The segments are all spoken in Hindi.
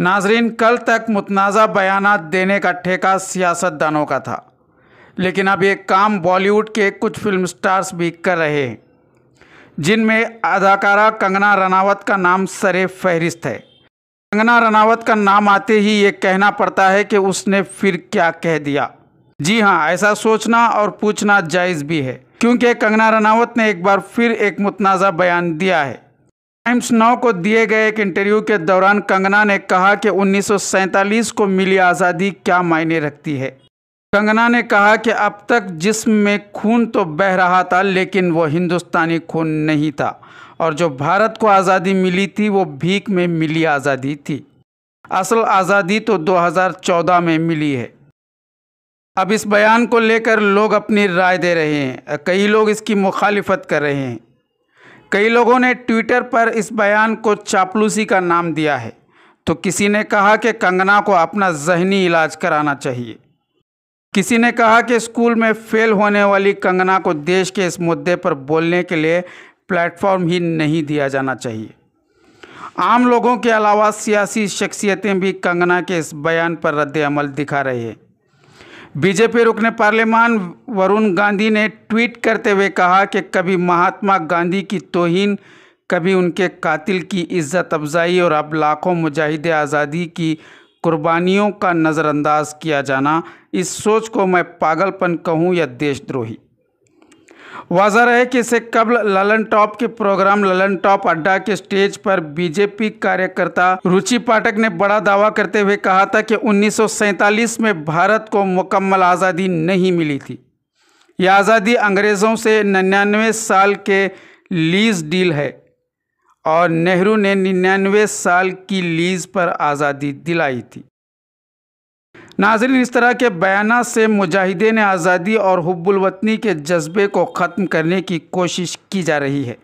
नाजरीन, कल तक मुतनाज़ा बयानात देने का ठेका सियासतदानों का था, लेकिन अब ये काम बॉलीवुड के कुछ फिल्म स्टार्स भी कर रहे हैं, जिनमें अदाकारा कंगना रनावत का नाम सरे फहरिस्त है। कंगना रनावत का नाम आते ही ये कहना पड़ता है कि उसने फिर क्या कह दिया। जी हाँ, ऐसा सोचना और पूछना जायज़ भी है, क्योंकि कंगना रनावत ने एक बार फिर एक मुतनाज़ा बयान दिया है। टाइम्स नाउ को दिए गए एक इंटरव्यू के दौरान कंगना ने कहा कि 1947 को मिली आज़ादी क्या मायने रखती है। कंगना ने कहा कि अब तक जिस्म में खून तो बह रहा था, लेकिन वो हिंदुस्तानी खून नहीं था, और जो भारत को आज़ादी मिली थी वो भीख में मिली आज़ादी थी। असल आज़ादी तो 2014 में मिली है। अब इस बयान को लेकर लोग अपनी राय दे रहे हैं। कई लोग इसकी मुखालिफत कर रहे हैं। कई लोगों ने ट्विटर पर इस बयान को चापलूसी का नाम दिया है, तो किसी ने कहा कि कंगना को अपना ज़हनी इलाज कराना चाहिए। किसी ने कहा कि स्कूल में फेल होने वाली कंगना को देश के इस मुद्दे पर बोलने के लिए प्लेटफॉर्म ही नहीं दिया जाना चाहिए। आम लोगों के अलावा सियासी शख्सियतें भी कंगना के इस बयान पर रद्द अमल दिखा रहे हैं। बीजेपी रुकने पार्लियामान वरुण गांधी ने ट्वीट करते हुए कहा कि कभी महात्मा गांधी की तौहीन, कभी उनके कातिल की इज्जत अफजाई और अब लाखों मुजाहिदे आज़ादी की कुर्बानियों का नज़रअंदाज किया जाना, इस सोच को मैं पागलपन कहूँ या देशद्रोही। वाज़ह है कि इससे कबल ललन टॉप के प्रोग्राम ललन टॉप अड्डा के स्टेज पर बीजेपी कार्यकर्ता रुचि पाठक ने बड़ा दावा करते हुए कहा था कि 1947 में भारत को मुकम्मल आज़ादी नहीं मिली थी। यह आज़ादी अंग्रेज़ों से 99 साल के लीज़ डील है, और नेहरू ने 99 साल की लीज़ पर आज़ादी दिलाई थी। नाज़रीन, इस तरह के बयानात से मुजाहिदीन आज़ादी और हुब्बुल वतनी के जज्बे को ख़त्म करने की कोशिश की जा रही है।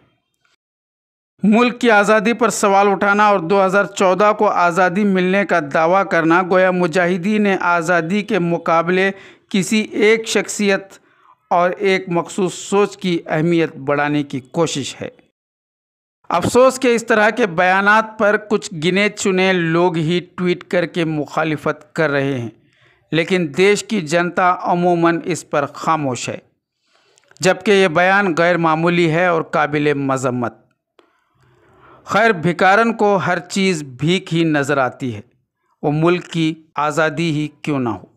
मुल्क की आज़ादी पर सवाल उठाना और 2014 को आज़ादी मिलने का दावा करना गोया मुजाहिदीन आज़ादी के मुकाबले किसी एक शख्सियत और एक मखसूस सोच की अहमियत बढ़ाने की कोशिश है। अफसोस के इस तरह के बयानात पर कुछ गिने चुने लोग ही ट्वीट करके मुखालिफत कर रहे हैं, लेकिन देश की जनता अमूमन इस पर खामोश है, जबकि ये बयान गैर मामूली है और काबिल मज़म्मत। खैर, भिखारन को हर चीज़ भीख ही नज़र आती है, वो मुल्क की आज़ादी ही क्यों ना हो।